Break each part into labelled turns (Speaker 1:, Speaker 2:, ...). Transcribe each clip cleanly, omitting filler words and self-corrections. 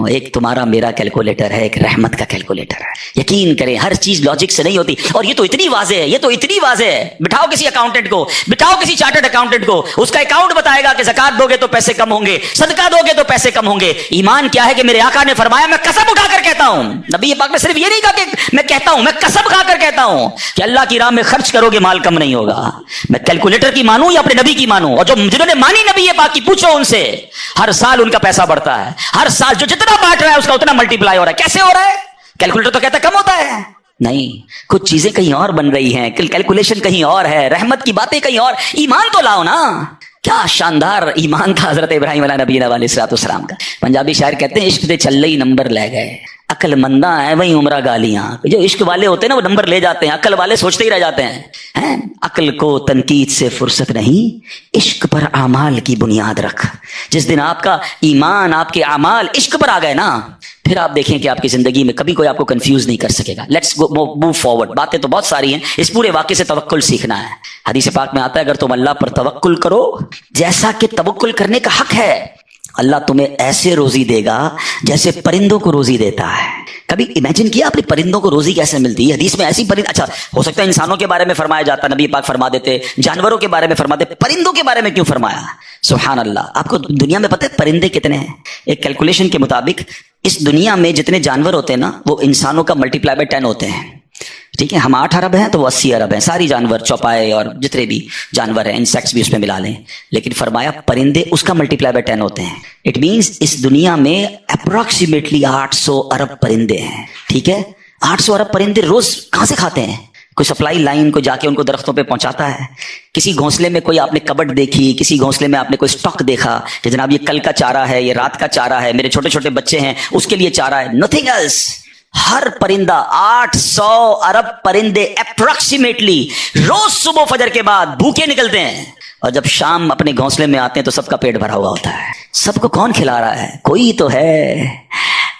Speaker 1: ایک تمہارا میرا کیلکولیٹر ہے، ایک رحمت کا کیلکولیٹر ہے. یقین کریں ہر چیز لاجک سے نہیں ہوتی. اور یہ تو اتنی واضح ہے، یہ تو اتنی واضح ہے. بٹھاؤ کسی اکاؤنٹنٹ کو، بٹھاؤ کسی چارٹرڈ اکاؤنٹنٹ کو، اس کا اکاؤنٹ بتائے گا کہ زکات دو گے تو پیسے کم ہوں گے، صدقہ دو گے تو پیسے کم ہوں گے. ایمان کیا ہے کہ میرے آقا نے فرمایا، میں قسم اٹھا کر کہتا ہوں، نبی پاک نے صرف یہ نہیں کہا کہ میں کہتا ہوں، میں قسم کھا کر کہتا ہوں کہ اللہ کی راہ میں خرچ کرو گے مال کم نہیں ہوگا. میں کیلکولیٹر کی مانوں یا اپنے نبی کی مانوں؟ اور جنہوں نے مانی نبی پاک کی، پوچھو ان سے، ہر سال ان کا پیسہ بڑھتا ہے، ہر سال جو جتنا بانٹ رہا ہے اس کا اتنا ملٹی پلائی ہو رہا ہے. کیسے ہو رہا ہے؟ کیلکولیٹر تو کہتا ہے کم ہوتا ہے. نہیں، کچھ چیزیں کہیں اور بن رہی ہیں، کیلکولیشن کہیں اور ہے، رحمت کی باتیں کہیں اور. ایمان تو لاؤ نا. کیا شاندار ایمان تھا حضرت ابراہیم علیہ نبی علیہ الصلوۃ والسلام کا. پنجابی شاعر کہتے ہیں، عشق دے چلے ہی نمبر لے گئے، عقل منداں ہے وہی عمرہ گالیاں. جو عشق والے ہوتے ہیں نا وہ نمبر لے جاتے ہیں، عقل والے سوچتے ہی رہ جاتے ہیں. عقل کو تنقید سے فرصت نہیں، عشق پر اعمال کی بنیاد رکھ. جس دن آپ کا ایمان، آپ کے اعمال عشق پر آ گئے نا، پھر آپ دیکھیں کہ آپ کی زندگی میں کبھی کوئی آپ کو کنفیوز نہیں کر سکے گا. Let's move forward. باتیں تو بہت ساری ہیں، اس پورے واقعے سے توکل سیکھنا ہے. حدیث پاک میں آتا ہے، اگر تم اللہ پر توکل کرو جیسا کہ توکل کرنے کا حق ہے، اللہ تمہیں ایسے روزی دے گا جیسے پرندوں کو روزی دیتا ہے. کبھی امیجن کیا اپنے پرندوں کو روزی کیسے ملتی ہے؟ حدیث میں ایسی اچھا ہو سکتا ہے انسانوں کے بارے میں فرمایا جاتا، نبی پاک فرما دیتے، جانوروں کے بارے میں فرماتے، پرندوں کے بارے میں کیوں فرمایا؟ سبحان اللہ. آپ کو دنیا میں پتہ ہے پرندے کتنے ہیں؟ ایک کیلکولیشن کے مطابق اس دنیا میں جتنے جانور ہوتے ہیں نا، وہ انسانوں کا ملٹی پلائی بائی 10 ہوتے ہیں. ٹھیک ہے، ہم 8 ارب ہیں تو وہ 80 ارب ہیں. ساری جانور، چوپائے اور جتنے بھی جانور ہیں، انسیکٹس بھی اس میں ملا لیں. لیکن فرمایا پرندے اس کا ملٹی پلائی بائی 10 ہوتے ہیں. اٹ مینس اس دنیا میں اپروکسیمیٹلی 800 ارب پرندے ہیں. ٹھیک ہے، 800 ارب پرندے روز کہاں سے کھاتے ہیں؟ کوئی سپلائی لائن کو جا کے ان کو درختوں پہ پہنچاتا ہے. کسی گھونسلے میں کوئی آپ نے کبڈ دیکھی، کسی گھونسلے میں آپ نے کوئی سٹاک دیکھا کہ جناب یہ کل کا چارہ ہے، یہ رات کا چارہ ہے، میرے چھوٹے چھوٹے بچے ہیں اس کے لیے چارہ ہے. Nothing else. ہر پرندہ 800 ارب پرندے اپروکسیمیٹلی روز صبح فجر کے بعد بھوکے نکلتے ہیں، اور جب شام اپنے گھونسلے میں آتے ہیں تو سب کا پیٹ بھرا ہوا ہوتا ہے. سب کو کون کھلا رہا ہے؟ کوئی تو ہے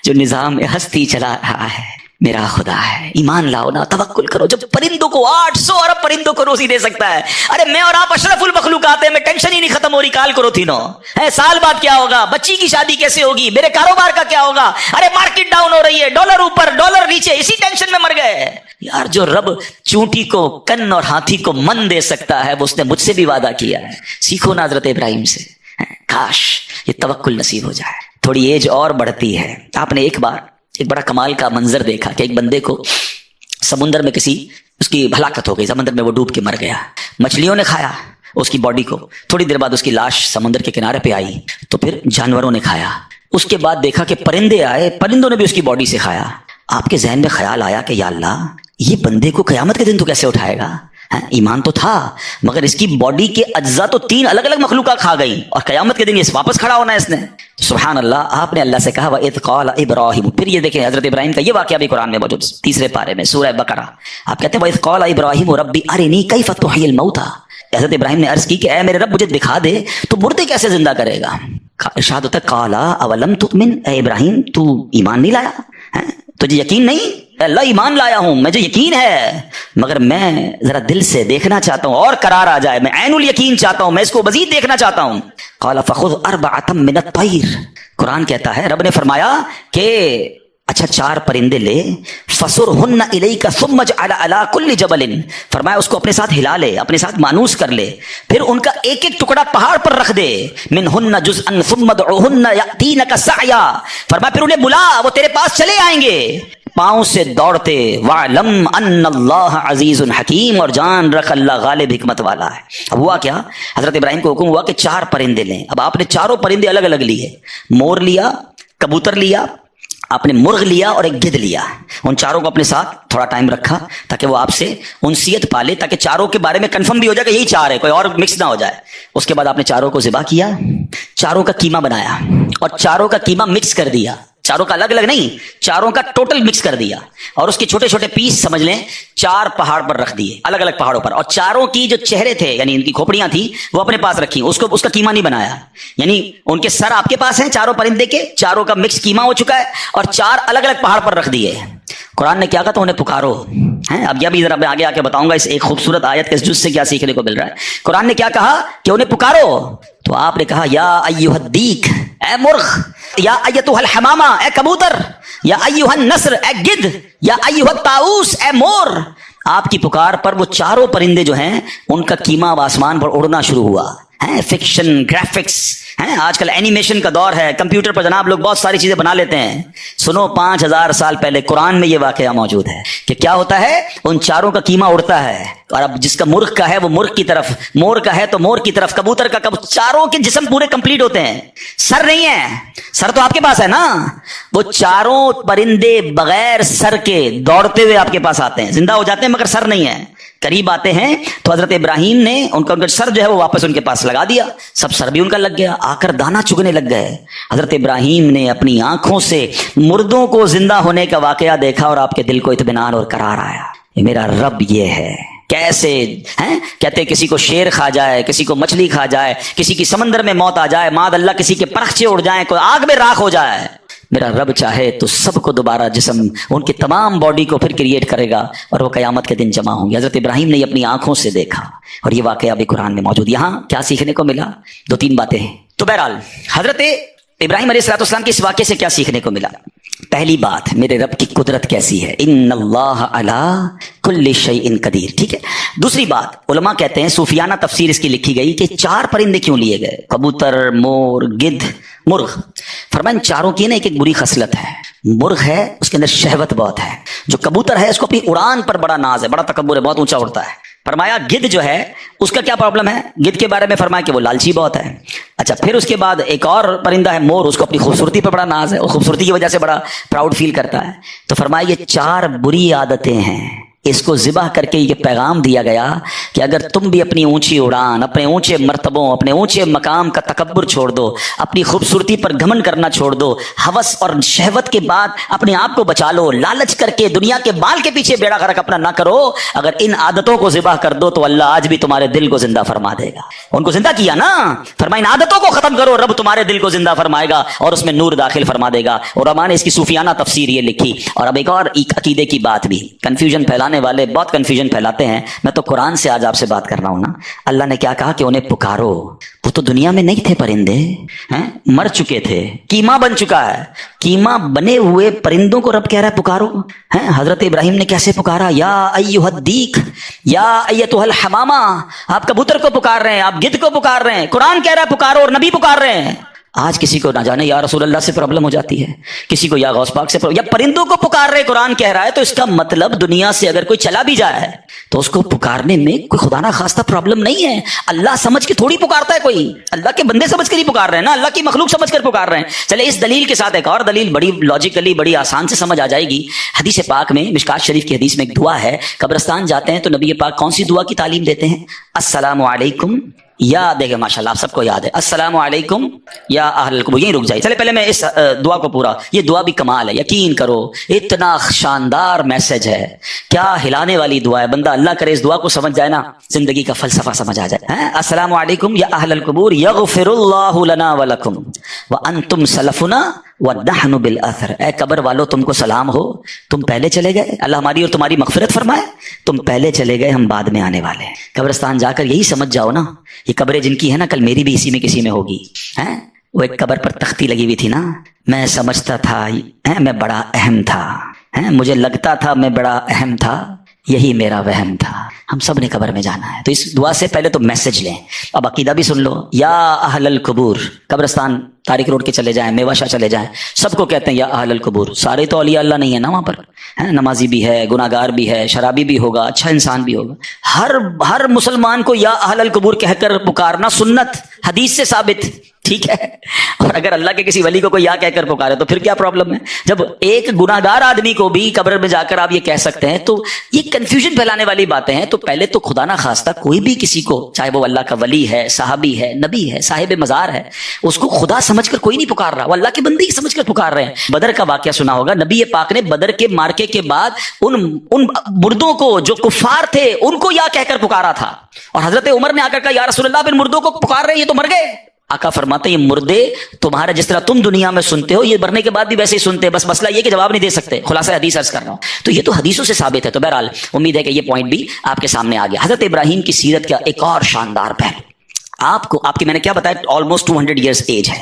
Speaker 1: جو نظام ہستی چلا رہا ہے، میرا خدا ہے. ایمان لاؤ نا، توکل کرو. جب پرندوں کو 800 ارب پرندوں کو روزی دے سکتا ہے، ارے میں اور آپ اشرف المخلوقات ہیں، میں ٹینشن ہی نہیں ختم ہو رہی. کال کرو تینوں ہے، سال بعد کیا ہوگا، بچی کی شادی کیسے ہوگی، میرے کاروبار کا کیا ہوگا، ارے مارکیٹ ڈاؤن ہو رہی ہے، ڈالر اوپر ڈالر نیچے، اسی ٹینشن میں مر گئے. یار جو رب چونٹی کو کن اور ہاتھی کو من دے سکتا ہے، وہ اس نے مجھ سے بھی وعدہ کیا ہے. سیکھو نا حضرت ابراہیم سے. کاش یہ توکل نصیب ہو جائے. تھوڑی ایج اور بڑھتی ہے. آپ نے ایک بار ایک بڑا کمال کا منظر دیکھا کہ ایک بندے کو سمندر میں اس کی ہلاکت ہو گئی، سمندر میں وہ ڈوب کے مر گیا. مچھلیوں نے کھایا اس کی باڈی کو، تھوڑی دیر بعد اس کی لاش سمندر کے کنارے پہ آئی، تو پھر جانوروں نے کھایا. اس کے بعد دیکھا کہ پرندے آئے، پرندوں نے بھی اس کی باڈی سے کھایا. آپ کے ذہن میں خیال آیا کہ یا اللہ، یہ بندے کو قیامت کے دن تو کیسے اٹھائے گا؟ ایمان تو تھا، مگر اس کی باڈی کے اجزاء تو 3 الگ الگ مخلوقات کھا گئی، اور قیامت کے دن یہ واپس کھڑا ہونا ہے اس نے. سبحان اللہ. آپ نے اللہ سے کہا وَإِذْ قَالَ إِبْرَاهِيمُ. پھر یہ دیکھیں حضرت ابراہیم کا یہ واقعہ بھی قرآن میں موجود، 3 پارے میں سورہ بقرہ. آپ کہتے ہیں وَإِذْ قَالَ إِبْرَاهِيمُ رَبِّ أَرِنِي كَيْفَ تُحْيِي الْمَوْتَى. حضرت ابراہیم نے عرض کی کہ اے میرے رب مجھے دکھا دے تو مردے کیسے زندہ کرے گا. ارشاد ہوتا ہے قَالَ أَوَلَمْ تُؤْمِنْ. اے ابراہیم تو ایمان نہیں لایا؟ تجھے یقین نہیں؟ اللہ ایمان لایا ہوں، مجھے یقین ہے، مگر میں ذرا دل سے دیکھنا چاہتا ہوں اور قرار آ جائے. میں عین الیقین چاہتا ہوں، میں اس کو مزید دیکھنا چاہتا ہوں. قال فخذ 4 من الطير. قرآن کہتا ہے رب نے فرمایا کہ اچھا 4 پرندے لے، فصرهن اليك ثم اجعل على كل جبل. فرمایا اس کو اپنے ساتھ ہلا لے، اپنے ساتھ مانوس کر لے، پھر ان کا ایک ایک ٹکڑا پہاڑ پر رکھ دے. منهن جزءا ثم ادعوهن ياتينك سعيا. فرمایا پھر انہیں بلا، وہ تیرے پاس چلے آئیں گے پاؤں سے دوڑتے. وَعْلَمْ أَنَّ اللَّهَ عَزِيزٌ حَكِيمٌ. اور جان رکھ اللہ غالب حکمت والا ہے. اب ہوا کیا، حضرت ابراہیم کو حکم ہوا کہ 4 پرندے لیں. اب آپ نے چاروں پرندے الگ الگ لیے، مور لیا، کبوتر لیا، آپ نے مرغ لیا اور ایک گدھ لیا. ان چاروں کو اپنے ساتھ تھوڑا ٹائم رکھا تاکہ وہ آپ سے انسیت پالے، تاکہ چاروں کے بارے میں کنفرم بھی ہو جائے کہ یہی 4 ہے، کوئی اور مکس نہ ہو جائے. اس کے بعد آپ نے چاروں کو ذبح کیا، چاروں کا قیمہ بنایا اور چاروں کا قیمہ مکس کر دیا. چاروں کا الگ الگ نہیں، چاروں کا ٹوٹل مکس کر دیا، اور اس کے چھوٹے چھوٹے پیس سمجھ لیں 4 پہاڑ پر رکھ دیے، الگ الگ پہاڑوں پر. اور چاروں کی جو چہرے تھے یعنی ان کی کھوپڑیاں تھی وہ اپنے پاس رکھی. اس کا قیمہ نہیں بنایا، یعنی ان کے سر آپ کے پاس ہیں چاروں پرندے کے، چاروں کا مکس قیمہ ہو چکا ہے، اور 4 الگ الگ پہاڑ پر رکھ دیے. قرآن نے کیا کہا تو انہیں پکارو. اب یہ بھی ذرا میں آگے آ کے بتاؤں گا اس ایک خوبصورت آیت کے اس جز سے کیا سیکھنے کو مل رہا ہے. قرآن نے کیا کہا کہ انہیں پکارو، تو آپ نے کہا یا ایھا الدیک. اے مرغ، یا ایتھا الحمامہ اے کبوتر، یا ایھا النسر اے گدھ، یا ایھا الطاؤس اے مور. آپ کی پکار پر وہ چاروں پرندے جو ہیں ان کا کیما اب آسمان پر اڑنا شروع ہوا. فکشن، گرافکس، آج کل اینیمیشن کا دور ہے، کمپیوٹر پر جناب لوگ بہت ساری چیزیں بنا لیتے ہیں. سنو، 5000 سال پہلے قرآن میں یہ واقعہ موجود ہے کہ کیا ہوتا ہے، ان چاروں کا کیما اڑتا ہے، اور اب جس کا مرغ کا ہے وہ مرغ کی طرف، مور کا ہے تو مور کی طرف، کبوتر کا چاروں کے جسم پورے کمپلیٹ ہوتے ہیں. سر نہیں ہے، سر تو آپ کے پاس ہے نا. وہ چاروں پرندے بغیر سر کے دوڑتے ہوئے آپ کے پاس آتے ہیں، زندہ ہو جاتے ہیں مگر سر نہیں ہے. قریب آتے ہیں تو حضرت ابراہیم نے ان کا سر جو ہے وہ واپس ان کے پاس لگا دیا، سب سر بھی ان کا لگ گیا، آ کر دانا چگنے لگ گئے. حضرت ابراہیم نے اپنی آنکھوں سے مردوں کو زندہ ہونے کا واقعہ دیکھا اور آپ کے دل کو اطمینان اور قرار آیا. میرا رب یہ ہے. کیسے ہیں کہتے کسی کو شیر کھا جائے، کسی کو مچھلی کھا جائے، کسی کی سمندر میں موت آ جائے، معاذ اللہ کسی کے پرخچے اڑ جائیں، کوئی آگ میں راکھ ہو جائے، میرا رب چاہے تو سب کو دوبارہ جسم، ان کی تمام باڈی کو پھر کریٹ کرے گا اور وہ قیامت کے دن جمع ہوں گے. حضرت ابراہیم نے یہ اپنی آنکھوں سے دیکھا اور یہ واقعہ ابھی قرآن میں موجود. یہاں کیا سیکھنے کو ملا؟ 2-3 باتیں ہیں. تو بہرحال حضرت ابراہیم علیہ السلام کے اس واقعے سے کیا سیکھنے کو ملا؟ پہلی بات، میرے رب کی قدرت کیسی ہے، ان اللہ علی کل شیء قدیر. ٹھیک ہے. دوسری بات، علماء کہتے ہیں، صوفیانہ تفسیر اس کی لکھی گئی کہ 4 پرندے کیوں لیے گئے، کبوتر، مور، گدھ، مرغ. فرمایا ان چاروں کی نا ایک بری خصلت ہے. مرغ ہے اس کے اندر شہوت بہت ہے. جو کبوتر ہے اس کو اپنی اڑان پر بڑا ناز ہے، بڑا تکبر ہے، بہت اونچا اڑتا ہے. فرمایا گدھ جو ہے اس کا کیا پرابلم ہے، گدھ کے بارے میں فرمایا کہ وہ لالچی بہت ہے. اچھا، پھر اس کے بعد ایک اور پرندہ ہے مور، اس کو اپنی خوبصورتی پر بڑا ناز ہے، اور خوبصورتی کی وجہ سے بڑا پراؤڈ فیل کرتا ہے. تو فرمایا یہ 4 بری عادتیں ہیں. اس کو ذبح کر کے یہ پیغام دیا گیا کہ اگر تم بھی اپنی اونچی اڑان، اپنے اونچے مرتبوں، اپنے اونچے مقام کا تکبر چھوڑ دو، اپنی خوبصورتی پر گھمنڈ کرنا چھوڑ دو، ہوس اور شہوت کے بعد اپنے آپ کو بچا لو، لالچ کر کے دنیا کے بال کے پیچھے بیڑا غرق اپنا نہ کرو، اگر ان عادتوں کو ذبح کر دو تو اللہ آج بھی تمہارے دل کو زندہ فرما دے گا. ان کو زندہ کیا نا، فرمایا ان عادتوں کو ختم کرو، رب تمہارے دل کو زندہ فرمائے گا اور اس میں نور داخل فرما دے گا. اور علماء نے اس کی صوفیانہ تفسیر یہ لکھی. اور اب ایک اور عقیدے کی بات بھی، کنفیوژن پھیلانے والے بہت کنفیوژن پھیلاتے ہیں. میں تو قرآن سے آج آپ سے بات کر رہا ہوں نا. اللہ نے کیا کہا کہ انہیں پکارو. وہ تو دنیا میں نہیں تھے، پرندے مر چکے تھے، کیما بن چکا ہے. کیما بنے ہوئے پرندوں کو رب کہہ رہا ہے پکارو. حضرت ابراہیم نے کیسے پکارا، یا ایھا الدیک، یا ایتھا الحمامہ. آپ کبوتر کو پکار رہے ہیں، آپ گدھ کو پکار رہے ہیں، قرآن کہہ رہا ہے پکارو اور نبی پکار رہے ہیں. آج کسی کو نہ جانے یا رسول اللہ سے پرابلم ہو جاتی ہے، کسی کو یا غوث پاک سے یا پرندوں کو پکار رہے قرآن کہہ رہا ہے. تو اس کا مطلب دنیا سے اگر کوئی چلا بھی جائے تو اس کو پکارنے میں کوئی خدا نہ خواستہ پرابلم نہیں ہے. اللہ سمجھ کے تھوڑی پکارتا ہے کوئی، اللہ کے بندے سمجھ کر ہی پکار رہے ہیں نا، اللہ کی مخلوق سمجھ کر پکار رہے ہیں. چلے اس دلیل کے ساتھ ایک اور دلیل بڑی لاجیکلی بڑی آسان سے سمجھ آ جائے گی. حدیث پاک میں، مشکات شریف کی حدیث میں ایک دعا ہے. قبرستان جاتے ہیں تو نبی پاک کون سی دعا کی تعلیم دیتے ہیں؟ السلام علیکم یا، دیکھیں ماشاءاللہ آپ سب کو یاد ہے، السلام علیکم یا اہل القبور. یہیں رک جائے. چلے پہلے میں اس دعا کو پورا، یہ دعا بھی کمال ہے، یقین کرو اتنا شاندار میسج ہے، کیا ہلانے والی دعا ہے. بندہ اللہ کرے اس دعا کو سمجھ جائے نا، زندگی کا فلسفہ سمجھ آ جائے. السلام علیکم یا اہل القبور یغفر اللہ لنا ولکم وانتم سلفنا ونحن بالاثر. اے قبر والو تم کو سلام ہو، تم پہلے چلے گئے، اللہ ہماری اور تمہاری مغفرت فرمائے، تم پہلے چلے گئے، ہم بعد میں آنے والے ہیں. قبرستان جا کر یہی سمجھ جاؤ نا، یہ قبریں جن کی ہے نا، کل میری بھی اسی میں کسی میں ہوگی. وہ ایک قبر پر تختی لگی ہوئی تھی نا، میں سمجھتا تھا میں بڑا اہم تھا، مجھے لگتا تھا میں بڑا اہم تھا، یہی میرا وہم تھا. ہم سب نے قبر میں جانا ہے. تو اس دعا سے پہلے تو میسج لیں. اب عقیدہ بھی سن لو. یا اہل القبور، قبرستان تاریخ روڈ کے چلے جائیں، میوہ شاہ چلے جائیں، سب کو کہتے ہیں یا اہل القبور. سارے تو اولیاء اللہ نہیں ہے نا وہاں پر، نمازی بھی ہے، گناہ گار بھی ہے، شرابی بھی ہوگا، اچھا انسان بھی ہوگا. ہر مسلمان کو یا اہل القبور کہہ کر پکارنا سنت، حدیث سے ثابت. ٹھیک ہے. اور اگر اللہ کے کسی ولی کو کوئی یا کہہ کر پکارے تو پھر کیا پرابلم ہے؟ جب ایک گناہ گار آدمی کو بھی قبر میں جا کر آپ یہ کہہ سکتے ہیں، تو یہ کنفیوژن پھیلانے والی باتیں ہیں. تو پہلے تو خدا نہ خواستہ کوئی بھی کسی کو، چاہے وہ اللہ کا ولی ہے، صحابی ہے، نبی ہے، صاحب مزار ہے، اس کو خدا سمجھ کر کوئی نہیں پکار رہا، وہ اللہ کے بندے ہی سمجھ کر پکار رہے ہیں. بدر کا واقعہ سنا ہوگا، نبی پاک نے بدر کے مارکے کے بعد ان مردوں کو جو کفار تھے ان کو یا کہہ کر پکارا تھا. اور حضرت عمر نے آ کر کہا یا رسول اللہ ان مردوں کو پکار رہے ہیں، یہ تو مر گئے. آقا فرماتے ہیں یہ مردے تمہارا جس طرح تم دنیا میں سنتے ہو، یہ مرنے کے بعد بھی ویسے ہی سنتے ہیں، بس مسئلہ یہ کہ جواب نہیں دے سکتے. خلاصہ حدیث عرض کر رہا ہوں. تو یہ تو حدیثوں سے ثابت ہے. تو بہرحال امید ہے کہ یہ پوائنٹ بھی آپ کے سامنے آ گیا. حضرت ابراہیم کی سیرت کا ایک اور شاندار پہلو آپ کی میں نے کیا بتایا، آلموسٹ 200 ایئرز ایج ہے.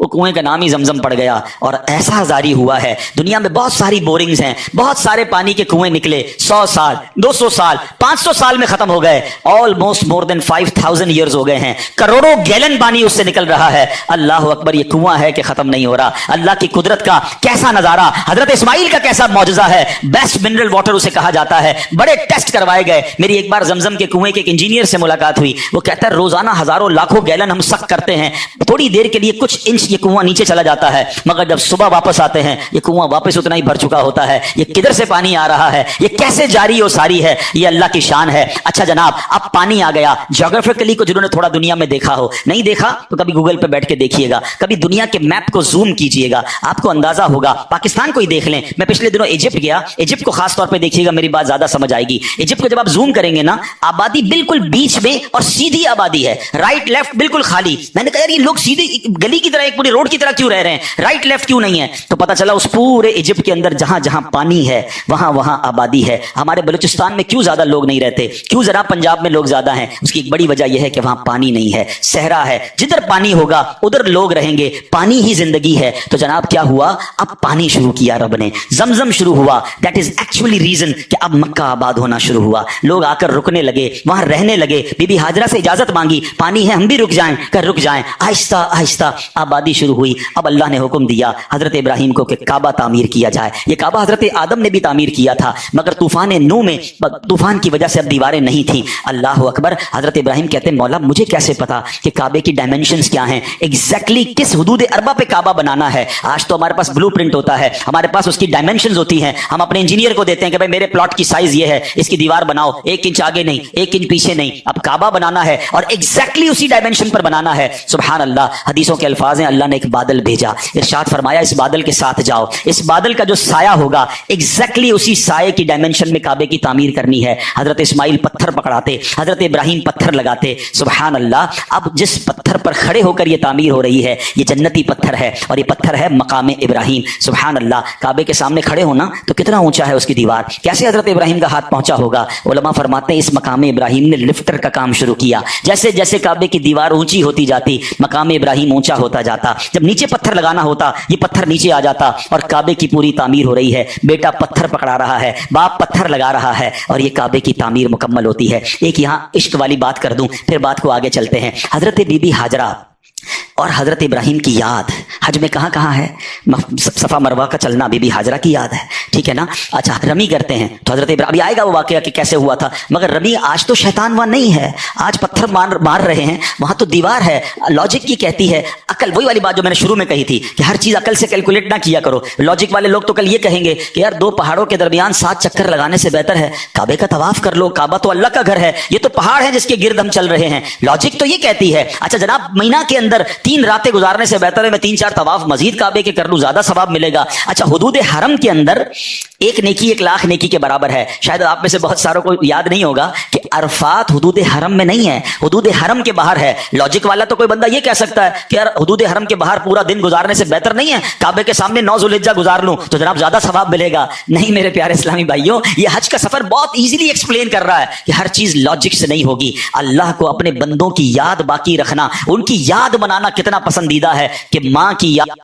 Speaker 1: وہ کنویں کا نام ہی زمزم پڑ گیا اور ایسا جاری ہوا ہے. دنیا میں بہت ساری بورنگز ہیں, بہت سارے پانی کے کنویں نکلے, 100 سال 200 سال 500 سال میں ختم ہو گئے, آلموسٹ مور دین 5000 ایئرز ہو گئے ہیں, کروڑوں گیلن پانی اس سے نکل رہا ہے. اللہ اکبر, یہ کنواں ہے کہ ختم نہیں ہو رہا. اللہ کی قدرت کا کیسا نظارہ, حضرت اسماعیل کا کیسا معجزہ ہے. بیسٹ منرل واٹر اسے کہا جاتا ہے. بڑے ٹیسٹ کروائے گئے. میری ایک بار زمزم کے کنویں کے ایک انجینئر سے ملاقات ہوئی. وہ کہتا ہے روزانہ ہزاروں لاکھوں گیلن ہم سک کرتے ہیں, تھوڑی دیر کے لیے کچھ انچ یہ کنواں نیچے چلا جاتا ہے, مگر جب صبح واپس آتے ہیں یہ کنواں واپس اتنا ہی بھر چکا ہوتا ہے. یہ کدھر سے پانی آ رہا ہے, یہ کیسے جاری و ساری ہے, یہ اللہ کی شان ہے. اچھا جناب, اب پانی آ گیا. جیوگرافیکلی کو جنہوں نے تھوڑا دنیا میں دیکھا ہو, نہیں دیکھا تو کبھی گوگل پہ بیٹھ کے دیکھیے گا, کبھی دنیا کے میپ کو زوم کیجئے گا, آپ کو اندازہ ہوگا. پاکستان کو ہی دیکھ لیں, میں پچھلے دنوں ایجپٹ گیا, ایجپٹ کو خاص طور پہ دیکھیے گا, میری بات زیادہ سمجھ آئے گی. ایجپٹ کو جب آپ زوم کریں گے نا, آبادی بالکل بیچ میں اور سیدھی آبادی ہے, رائٹ لیفٹ بالکل خالی. میں نے کہا یار یہ لوگ سیدھی گلی کی طرح, ایک پوری روڈ کی طرح کیوں رہ رہے ہیں, رائٹ لیفٹ کیوں نہیں ہے؟ تو پتہ چلا اس پورے ایجپٹ کے اندر جہاں جہاں پانی ہے وہاں وہاں آبادی ہے. ہمارے بلوچستان میں کیوں زیادہ لوگ نہیں رہتے, کیوں ذرا پنجاب میں لوگ زیادہ ہیں؟ اس کی ایک بڑی وجہ یہ ہے کہ وہاں پانی نہیں ہے, صحرا ہے. جدھر پانی ہوگا ادھر لوگ رہیں گے, پانی ہی زندگی ہے. تو جناب کیا ہوا, اب پانی شروع کیا رب نے, زمزم شروع ہوا. دیٹ از ایکچولی ریزن کہ اب مکہ آباد ہونا شروع ہوا. لوگ آ کر رکنے لگے, وہاں رہنے لگے. بی بی ہاجرہ سے اجازت مانگی, پانی ہے ہم بھی رک جائیں, کر رک جائیں. آہستہ آہستہ آبادی شروع ہوئی. اب اللہ نے حکم دیا حضرت ابراہیم کو کہ کعبہ تعمیر کیا جائے. یہ کعبہ حضرت آدم نے بھی تعمیر کیا تھا, مگر طوفان نوح میں طوفان کی وجہ سے اب دیواریں نہیں تھیں. اللہ اکبر. حضرت ابراہیم کہتے ہیں مولا مجھے کیسے پتا کہ کعبے کی ڈائمنشنز کیا ہیں, ایگزیکٹلی کس حدود اربع پہ کعبہ بنانا ہے. آج تو ہمارے پاس بلو پرنٹ ہوتا ہے, ہمارے پاس اس کی ڈائمنشنز ہوتی ہیں, ہم اپنے انجینئر کو دیتے ہیں کہ بھائی میرے پلاٹ کی سائز یہ ہے, اس کی دیوار بناؤ 1 انچ آگے نہیں 1 انچ پیچھے نہیں. اب کعبہ بنانا ہے اور ایگزیکٹلی اسی ڈائمنشن پر بنانا ہے. سبحان اللہ. حدیثوں کے الفاظ ہیں, اللہ نے ایک بادل بھیجا, ارشاد فرمایا اس بادل کے ساتھ جاؤ, اس بادل کا جو سایہ ہوگا ایگزیکٹلی اسی سائے کی ڈائمنشن میں کعبے کی تعمیر کرنی ہے. حضرت اسماعیل پتھر پکڑاتے, حضرت ابراہیم پتھر لگاتے. سبحان اللہ. اب جس پتھر پر کھڑے ہو کر یہ تعمیر ہو رہی ہے یہ جنتی پتھر ہے, اور یہ پتھر ہے مقام ابراہیم. سبحان اللہ. کعبے کے سامنے کھڑے ہونا تو کتنا اونچا ہے اس کی دیوار, کیسے حضرت ابراہیم کا ہاتھ پہنچا ہوگا. علماء فرماتے ہیں اس مقام ابراہیم نے لفٹر کا کام شروع کیا. جیسے جیسے کعبے کی دیوار اونچی ہوتی جاتی مقام ابراہیم اونچا ہوتا جاتا. جب نیچے پتھر لگانا ہوتا یہ پتھر نیچے آ جاتا, اور کعبے کی پوری تعمیر ہو رہی ہے. بیٹا پتھر پکڑا رہا ہے, باپ پتھر لگا رہا ہے, اور یہ کعبے کی تعمیر مکمل ہوتی ہے. ایک یہاں عشق والی بات کر دوں, پھر بات کو آگے چلتے ہیں. حضرت بی بی ہاجرہ اور حضرت ابراہیم کی یاد حج میں کہاں کہاں ہے؟ صفا مروہ کا چلنا بی بی ہاجرہ کی یاد ہے, ٹھیک ہے نا. اچھا رمی کرتے ہیں تو حضرت ابراہیم, ابھی آئے گا وہ واقعہ کہ کیسے ہوا تھا, مگر رمی آج تو شیطان وہاں نہیں ہے, آج پتھر مار رہے ہیں, وہاں تو دیوار ہے. لاجک یہ کہتی ہے, عقل وہی والی بات جو میں نے شروع میں کہی تھی کہ ہر چیز عقل سے کیلکولیٹ نہ کیا کرو. لاجک والے لوگ تو کل یہ کہیں گے کہ یار 2 پہاڑوں کے درمیان 7 چکر لگانے سے بہتر ہے کعبے کا طواف کر لو, کعبہ تو اللہ کا گھر ہے, یہ تو پہاڑ ہے جس کے گرد ہم چل رہے ہیں. لاجک تو یہ کہتی ہے. اچھا جناب مہینہ کے اندر 3 راتیں گزارنے سے بہتر ہے میں 3-4 طواف مزید کعبے کے کر لوں, زیادہ ثواب ملے گا. اچھا حدود حرم کے اندر ایک نیکی 1 لاکھ نیکی کے برابر ہے. شاید آپ میں سے بہت ساروں کو یاد نہیں ہوگا کہ عرفات حدود حرم میں نہیں ہے, حدود حرم کے باہر ہے. لاجک والا تو کوئی بندہ یہ کہہ سکتا ہے کہ یار حدود حرم کے باہر پورا دن گزارنے سے بہتر نہیں ہے کعبے کے سامنے 9 ذوالحجہ گزار لوں تو جناب زیادہ ثواب ملے گا. نہیں میرے پیارے اسلامی بھائیوں, یہ حج کا سفر بہت ایزیلی ایکسپلین کر رہا ہے کہ ہر چیز لاجک سے نہیں ہوگی. اللہ کو اپنے بندوں کی یاد باقی رکھنا, ان کی یاد بنانا کتنا پسندیدہ ہے کہ ماں کی یاد